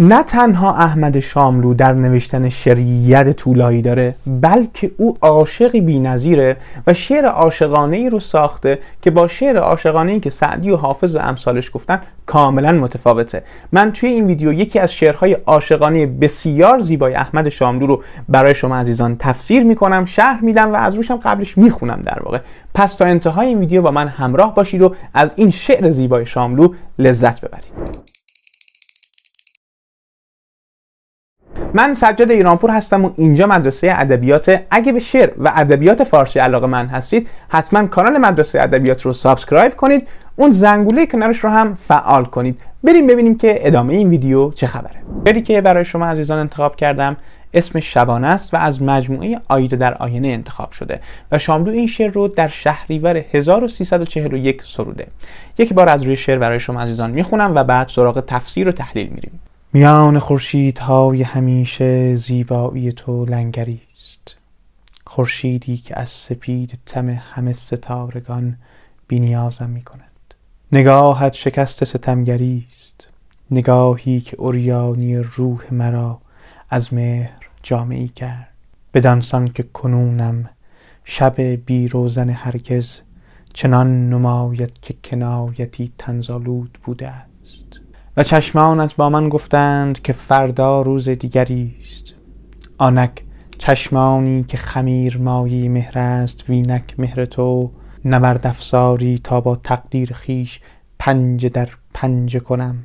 نه تنها احمد شاملو در نوشتن شعر ید طولایی داره، بلکه او عاشقی بی‌نظیره و شعر عاشقانه‌ای رو ساخته که با شعر عاشقانه‌ای که سعدی و حافظ و امثالش گفتن کاملا متفاوته. من توی این ویدیو یکی از شعرهای عاشقانه بسیار زیبای احمد شاملو رو برای شما عزیزان تفسیر میکنم، شرح میدم و از روشم قبلش میخونم در واقع. پس تا انتهای این ویدیو با من همراه باشید و از این شعر زیبای شاملو لذت ببرید. من سجاد ایرانپور هستم و اینجا مدرسه ادبیات. اگه به شعر و ادبیات فارسی علاقه‌مند هستید حتما کانال مدرسه ادبیات رو سابسکرایب کنید، اون زنگوله کنارش رو هم فعال کنید. بریم ببینیم که ادامه این ویدیو چه خبره. شعری که برای شما عزیزان انتخاب کردم اسم شبانه است و از مجموعه آیده در آینه انتخاب شده و شاملو این شعر رو در شهریور 1341 سروده. یک بار از روی شعر برای شما عزیزان میخونم و بعد سراغ تفسیر و تحلیل میریم. میان خورشیدهای همیشه زیبایی تو لنگری است، خورشیدی که از سپید تم همه ستارگان بی‌نیازم می‌کند. نگاهت شکست ستمگری است، نگاهی که عریانی روح مرا از مهر جامه‌ای کرد. بدانسان که کنونم شب بی روزن هرگز چنان نماید که کنایتی طنزآلود بوده است. و چشمانت با من گفتند که فردا روز دیگری است، آنک چشمانی که خمیر مایی مهر است، وینک مهر تو نبرد افزاری تا با تقدیر خیش پنجه در پنجه کنم.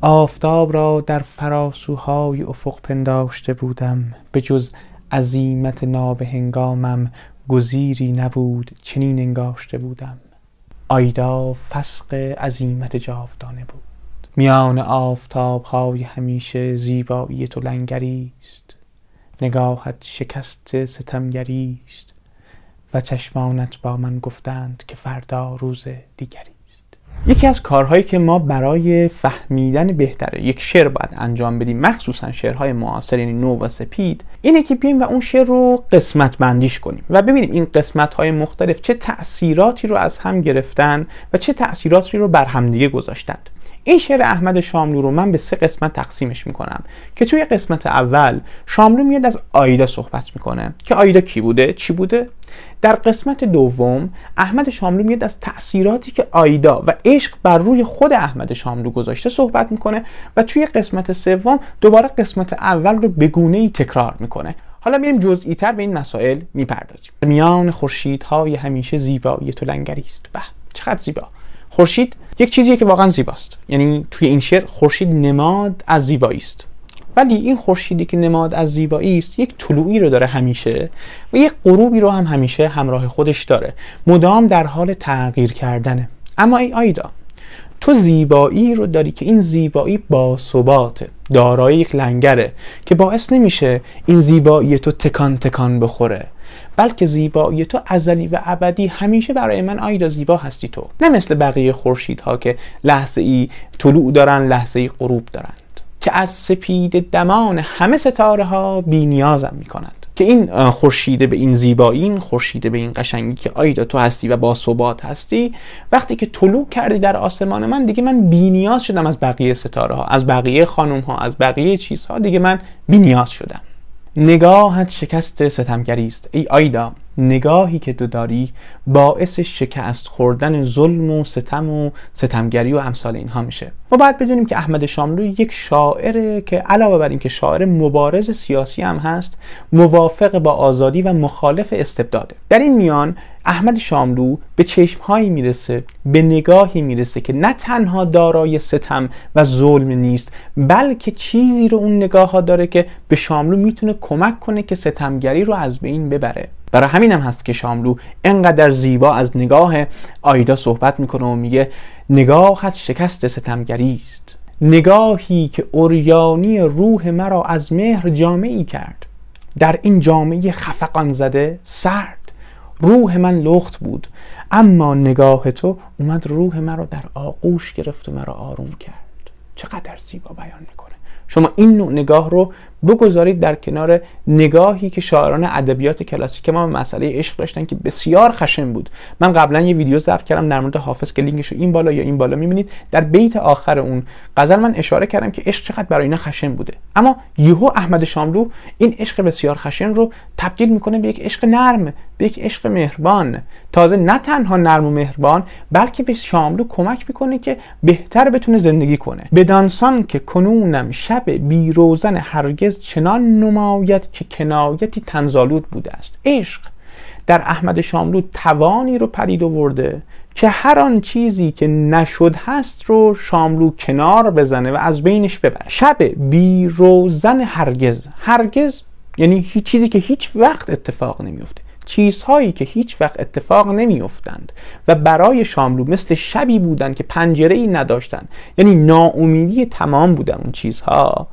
آفتاب را در فراسوهای افق پنداشته بودم، به جز عزیمت نابهنگامم گزیری نبود چنین انگاشته بودم. آیدا فسق عزیمت جاودانه بود. میان آفتاب‌های همیشه زیبایی تو لنگری است، نگاهت شکست ستمگری است و چشمانت با من گفتند که فردا روز دیگری است. یکی از کارهایی که ما برای فهمیدن بهتر یک شعر باید انجام بدیم، مخصوصا شعرهای معاصر یعنی نو و سپید، اینه که بیایم و اون شعر رو قسمت بندیش کنیم و ببینیم این قسمت‌های مختلف چه تأثیراتی رو از هم گرفتن و چه تأثیراتی رو بر همدیگه گذاشتند. این شعر احمد شاملو رو من به 3 قسمت تقسیمش میکنم که توی قسمت اول شاملو میاد از آیدا صحبت میکنه که آیدا کی بوده، چی بوده. در قسمت دوم احمد شاملو میاد از تأثیراتی که آیدا و عشق بر روی خود احمد شاملو گذاشته صحبت میکنه و توی قسمت سوم دوباره قسمت اول رو به گونه‌ای تکرار میکنه. حالا میریم جزئی تر به این مسائل میپردازیم. میان خورشیدهای همیشه زیبایی تو لنگری است. به چقدر زیبا. خورشید یک چیزیه که واقعا زیباست، یعنی توی این شعر خورشید نماد از زیبایی است، ولی این خورشیدی که نماد از زیبایی است یک طلوعی رو داره همیشه و یک غروبی رو هم همیشه همراه خودش داره، مدام در حال تغییر کردنه. اما ای آیدا، تو زیبایی رو داری که این زیبایی با ثباته، دارای یک لنگره که باعث نمیشه این زیبایی تو تکان تکان بخوره، بلکه زیبایی تو ازلی و ابدی همیشه برای من آیدا زیبا هستی تو، نه مثل بقیه خورشیدها که لحظه ای طلوع دارن لحظه ای غروب دارند، که از سپید دمان همه ستاره ها بی نیازم می کنند. که این خورشیده به این زیبایی، این خورشیده به این قشنگی که آیدا تو هستی و با ثبات هستی، وقتی که طلوع کردی در آسمان من، دیگه من بی نیاز شدم از بقیه ستاره ها، از بقیه خانم ها، از بقیه چیزها، دیگه من بی نیاز شدم. نگاهت شکست ستمگری است. ای آیدا، نگاهی که تو داری باعث شکست خوردن ظلم و ستم و ستمگری و امثال اینها میشه. ما باید بدونیم که احمد شاملو یک شاعره که علاوه بر این که شاعر مبارز سیاسی هم هست، موافق با آزادی و مخالف استبداده. در این میان احمد شاملو به چشمهایی میرسه، به نگاهی میرسه که نه تنها دارای ستم و ظلم نیست، بلکه چیزی رو اون نگاه ها داره که به شاملو میتونه کمک کنه که ستمگری رو از بین ببره. برای همین هم هست که شاملو انقدر زیبا از نگاه آیدا صحبت میکنه و میگه نگاهت شکست ستمگری است، نگاهی که عریانی روح مرا از مهر جامه‌ای کرد. در این جامعه خفقان زده سرد روح من لخت بود، اما نگاه تو اومد روح مرا در آغوش گرفت و مرا آروم کرد. چقدر زیبا بیان میکنه. شما این نوع نگاه رو بگذارید در کنار نگاهی که شاعران ادبیات کلاسیک ما به مسئله عشق داشتن که بسیار خشن بود. من قبلا یه ویدیو ضبط کردم در مورد حافظ که لینکش رو این بالا یا این بالا می‌بینید. در بیت آخر اون غزل من اشاره کردم که عشق چقدر برای اینا خشن بوده، اما یهو احمد شاملو این عشق بسیار خشن رو تبدیل میکنه به یک عشق نرم، به یک عشق مهربان. تازه نه تنها نرم و مهربان، بلکه به شاملو کمک میکنه که بهتر بتونه زندگی کنه. بدانسان که کنونم شب بی روزن هرگز چنان نماید که کنایتی طنزآلود بوده است. عشق در احمد شاملو توانی رو پدید آورده که هر آن چیزی که نشد هست رو شاملو کنار بزنه و از بینش ببره. شب بی روزن هرگز یعنی هیچ چیزی که هیچ وقت اتفاق نمیفته، چیزهایی که هیچ وقت اتفاق نمیافتند و برای شاملو مثل شبی بودن که پنجره‌ای نداشتن، یعنی ناامیدی تمام بودن اون چیزها.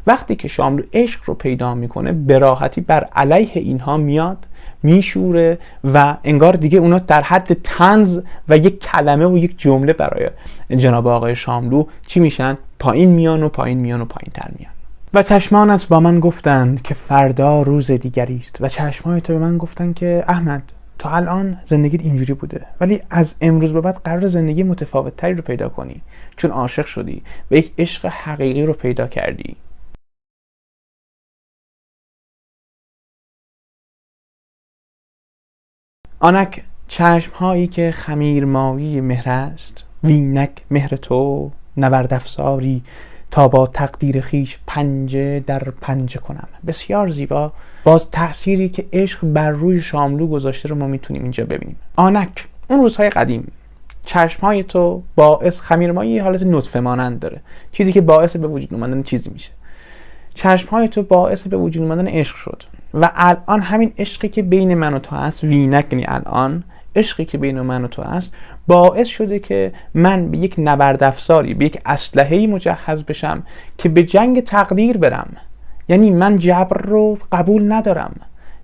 وقتی که شاملو عشق رو پیدا میکنه به راحتی بر علیه اینها میاد، میشوره و انگار دیگه اونا در حد طنز و یک کلمه و یک جمله برای جناب آقای شاملو چی میشن؟ پایین میان و پایین میان و پایین تر میان. و چشمانت با من گفتند که فردا روز دیگری است و چشمای تو به من گفتند که احمد تا الان زندگیت اینجوری بوده، ولی از امروز به بعد قرار زندگی متفاوت تری رو پیدا کنی، چون عاشق شدی و یک عشق حقیقی رو پیدا کردی. آنک چشمهایی که خمیرمایی مهر است، وینک مهر تو نورد افساری تا با تقدیر خیش پنجه در پنجه کنم. بسیار زیبا. باز تأثیری که عشق بر روی شاملو گذاشته رو ما میتونیم اینجا ببینیم. آنک اون روزهای قدیم چشمهای تو باعث خمیرمایی حالت نطفه مانند داره، چیزی که باعث به وجود اومدن چیزی میشه. چشمهای تو باعث به وجود اومدن عشق شد و الان همین عشقی که بین من و تو هست، وینک یعنی الان عشقی که بین من و تو هست، باعث شده که من به یک نبرد افساری، به یک اسلحه‌ای مجهز بشم که به جنگ تقدیر برم. یعنی من جبر رو قبول ندارم.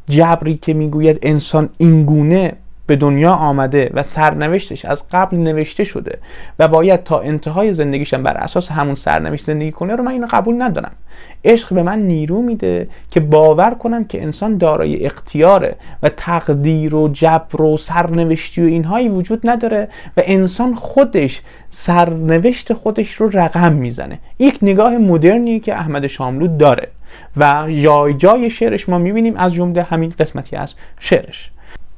جبری که میگوید انسان اینگونه به دنیا آمده و سرنوشتش از قبل نوشته شده و باید تا انتهای زندگیشم بر اساس همون سرنوشت زندگی کنه رو من اینو قبول ندارم. عشق به من نیرو میده که باور کنم که انسان دارای اختیاره و تقدیر و جبر و سرنوشتی و اینهایی وجود نداره و انسان خودش سرنوشت خودش رو رقم میزنه. یک نگاه مدرنی که احمد شاملو داره و جای جای شعرش ما میبینیم، از جمله همین قسمتی از شعرش.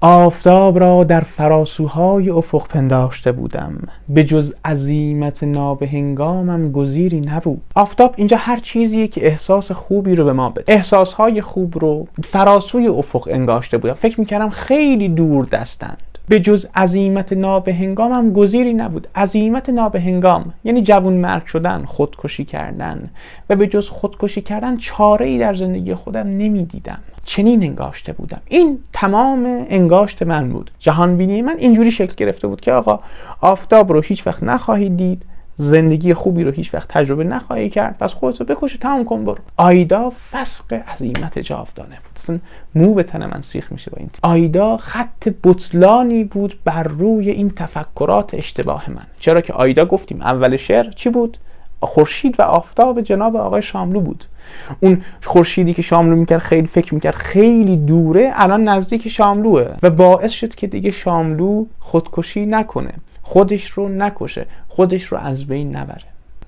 آفتاب را در فراسوهای افق پنداشته بودم، به جز عزیمت نابهنگامم گزیری نبود. آفتاب اینجا هر چیزیه که احساس خوبی رو به ما بده. احساسهای خوب رو فراسوی افق انگاشته بودم، فکر میکردم خیلی دور دستند. به جز عزیمت نابهنگامم گزیری نبود. عزیمت نابهنگام یعنی جوون مرگ شدن، خودکشی کردن، و به جز خودکشی کردن چاره‌ای در زندگی خودم نمیدیدم. چنین انگاشته بودم. این تمام انگاشت من بود. جهانبینی من اینجوری شکل گرفته بود که آقا آفتاب رو هیچ وقت نخواهی دید، زندگی خوبی رو هیچ وقت تجربه نخواهی کرد، پس خودت رو بکش و تمام کن برو. آیدا فسق عزیمت جاودانه بود. اصلا مو به تن من سیخ میشه با این آیدا خط بطلانی بود بر روی این تفکرات اشتباه من. چرا که آیدا گفتیم اول شعر چی بود؟ خورشید و آفتاب جناب آقای شاملو بود. اون خورشیدی که شاملو میکرد خیلی فکر میکرد خیلی دوره، الان نزدیک شاملوه و باعث شد که دیگه شاملو خودکشی نکنه، خودش رو نکشه، خودش رو از بین نبره.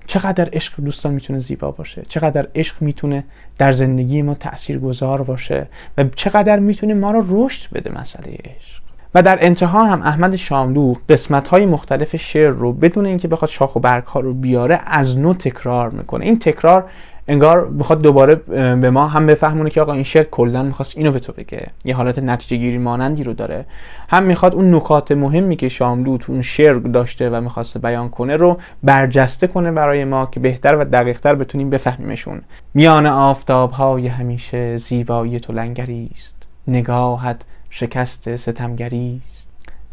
چقدر عشق دوستان میتونه زیبا باشه، چقدر عشق میتونه در زندگی ما تاثیرگذار باشه و چقدر میتونه ما رو رشد بده مسئله عشق. و در انتها هم احمد شاملو قسمت‌های مختلف شعر رو بدون اینکه بخواد شاخ و برگ‌ها رو بیاره از نو تکرار میکنه. این تکرار انگار بخواد دوباره به ما هم بفهمونه که آقا این شعر کلا میخواست اینو به تو بگه، یه حالت نتیجه گیری مانندی رو داره، هم میخواد اون نکات مهمی که شاملو تو اون شعر داشته و میخواسته بیان کنه رو برجسته کنه برای ما که بهتر و دقیق‌تر بتونیم بفهمیمشون. میان آفتاب‌های همیشه زیبایی تو لنگری است، نگاهت شکست ستمگری است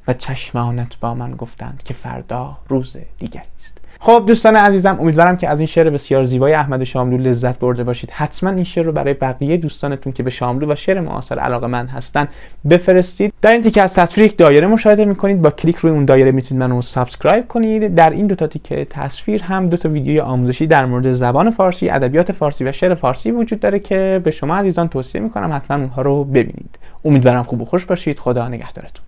و چشمانت با من گفتند که فردا روز دیگری است. خب دوستان عزیزم، امیدوارم که از این شعر بسیار زیبای احمد شاملو لذت برده باشید. حتما این شعر رو برای بقیه دوستانتون که به شاملو و شعر معاصر علاقه‌مند هستن بفرستید. در این تیکه از تصویر یک دایره مشاهده می‌کنید. با کلیک روی اون دایره میتونید منو سابسکرایب کنید. در این دو تا تیکه تصویر هم دو تا ویدیوی آموزشی در مورد زبان فارسی، ادبیات فارسی و شعر فارسی وجود داره که به شما عزیزان توصیه می‌کنم حتما اونها رو ببینید. امیدوارم خوب و خوش باشید. خدا نگهدارتون.